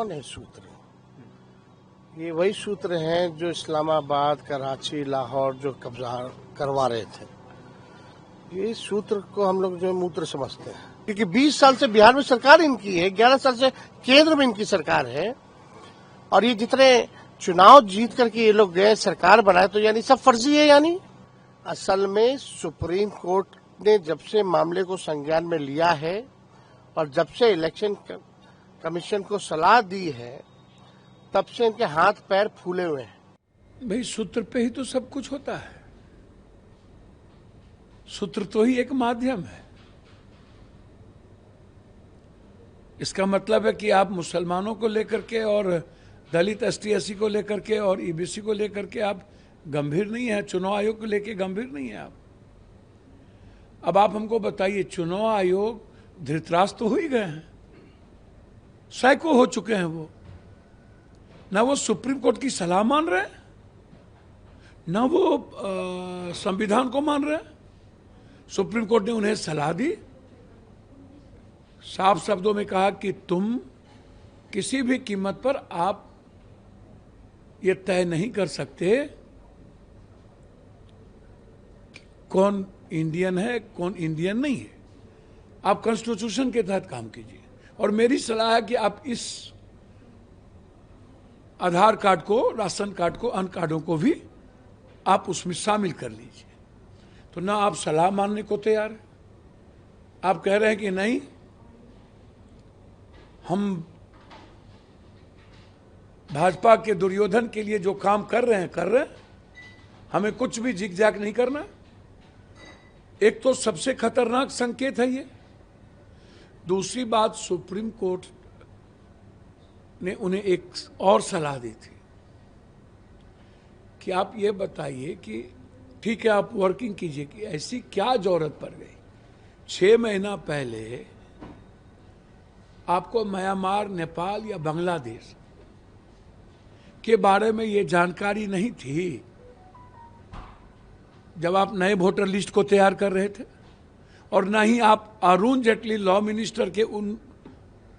कौन है सूत्र? ये वही सूत्र हैं जो इस्लामाबाद, कराची, लाहौर जो कब्जा करवा रहे थे। ये सूत्र को हम लोग जो मूत्र समझते हैं, क्योंकि 20 साल से बिहार में सरकार इनकी है, 11 साल से केंद्र में इनकी सरकार है, और ये जितने चुनाव जीत करके ये लोग गए, सरकार बनाए, तो यानी सब फर्जी है। यानी असल में सुप्रीम कोर्ट ने जब से मामले को संज्ञान में लिया है और जब से इलेक्शन कमीशन को सलाह दी है, तब से इनके हाथ पैर फूले हुए हैं। भाई सूत्र पे ही तो सब कुछ होता है। सूत्र तो ही एक माध्यम है। इसका मतलब है कि आप मुसलमानों को लेकर के और दलित ST/SC को लेकर के और EBC को लेकर के आप गंभीर नहीं है, चुनाव आयोग को लेकर गंभीर नहीं है आप। अब आप हमको बताइए, चुनाव आयोग धृतराष्ट्र तो हो ही गए हैं, साइको हो चुके हैं वो। ना वो सुप्रीम कोर्ट की सलाह मान रहे हैं, ना वो संविधान को मान रहे हैं। सुप्रीम कोर्ट ने उन्हें सलाह दी, साफ शब्दों में कहा कि तुम किसी भी कीमत पर आप ये तय नहीं कर सकते कौन इंडियन है कौन इंडियन नहीं है। आप कॉन्स्टिट्यूशन के तहत काम कीजिए, और मेरी सलाह है कि आप इस आधार कार्ड को, राशन कार्ड को, अन्य कार्डों को भी आप उसमें शामिल कर लीजिए। तो ना आप सलाह मानने को तैयार है, आप कह रहे हैं कि नहीं, हम भाजपा के दुर्योधन के लिए जो काम कर रहे हैं, हमें कुछ भी जिग-जैग नहीं करना। एक तो सबसे खतरनाक संकेत है ये। दूसरी बात, सुप्रीम कोर्ट ने उन्हें एक और सलाह दी थी कि आप ये बताइए कि ठीक है, आप वर्किंग कीजिए कि ऐसी क्या जरूरत पड़ गई। 6 महीना पहले आपको म्यांमार, नेपाल या बांग्लादेश के बारे में ये जानकारी नहीं थी जब आप नए वोटर लिस्ट को तैयार कर रहे थे, और ना ही आप अरुण जेटली लॉ मिनिस्टर के उन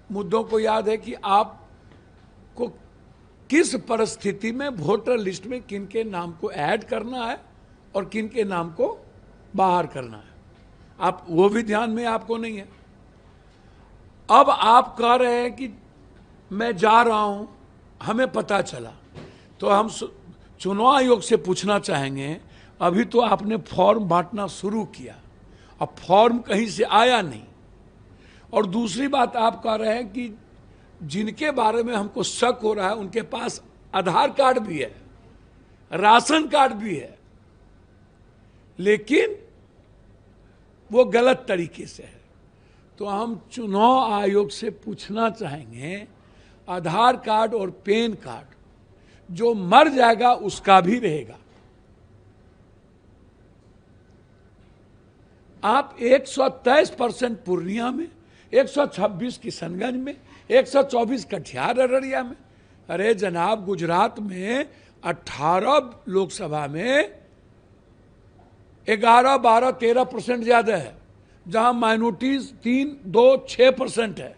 मुद्दों को याद है कि आपको किस परिस्थिति में वोटर लिस्ट में किन के नाम को ऐड करना है और किन के नाम को बाहर करना है। आप वो भी ध्यान में आपको नहीं है। अब आप कह रहे हैं कि मैं जा रहा हूं, हमें पता चला। तो हम चुनाव आयोग से पूछना चाहेंगे, अभी तो आपने फॉर्म बांटना शुरू किया, अब फॉर्म कहीं से आया नहीं। और दूसरी बात, आप कह रहे हैं कि जिनके बारे में हमको शक हो रहा है उनके पास आधार कार्ड भी है, राशन कार्ड भी है, लेकिन वो गलत तरीके से है। तो हम चुनाव आयोग से पूछना चाहेंगे, आधार कार्ड और पैन कार्ड जो मर जाएगा उसका भी रहेगा। आप 123% पूर्णिया में, 126 किशनगंज में, 124 कटिहार अररिया में। अरे जनाब, गुजरात में 18 लोकसभा में 11, 12, 13% ज्यादा है, जहां माइनॉरिटीज 3, 2, 6% है।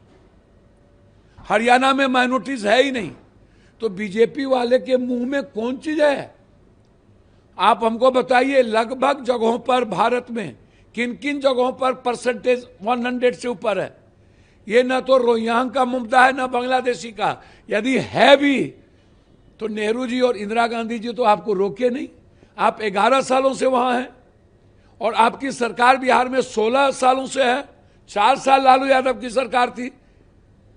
हरियाणा में माइनॉरिटीज है ही नहीं। तो बीजेपी वाले के मुंह में कौन चीज है? आप हमको बताइए, लगभग जगहों पर भारत में किन किन जगहों पर परसेंटेज 100 से ऊपर है। ये ना तो रोहिंग्या का मुद्दा है, ना बांग्लादेशी का। यदि है भी तो नेहरू जी और इंदिरा गांधी जी तो आपको रोके नहीं। आप 11 सालों से वहां हैं, और आपकी सरकार बिहार में 16 सालों से है। 4 साल लालू यादव की सरकार थी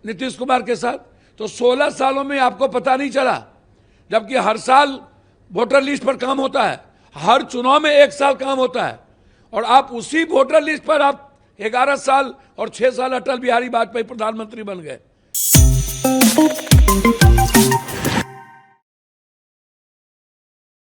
नीतीश कुमार के साथ, तो 16 सालों में आपको पता नहीं चला, जबकि हर साल वोटर लिस्ट पर काम होता है, हर चुनाव में 1 साल काम होता है, और आप उसी वोटर लिस्ट पर आप 11 साल और 6 साल अटल बिहारी वाजपेयी प्रधानमंत्री बन गए।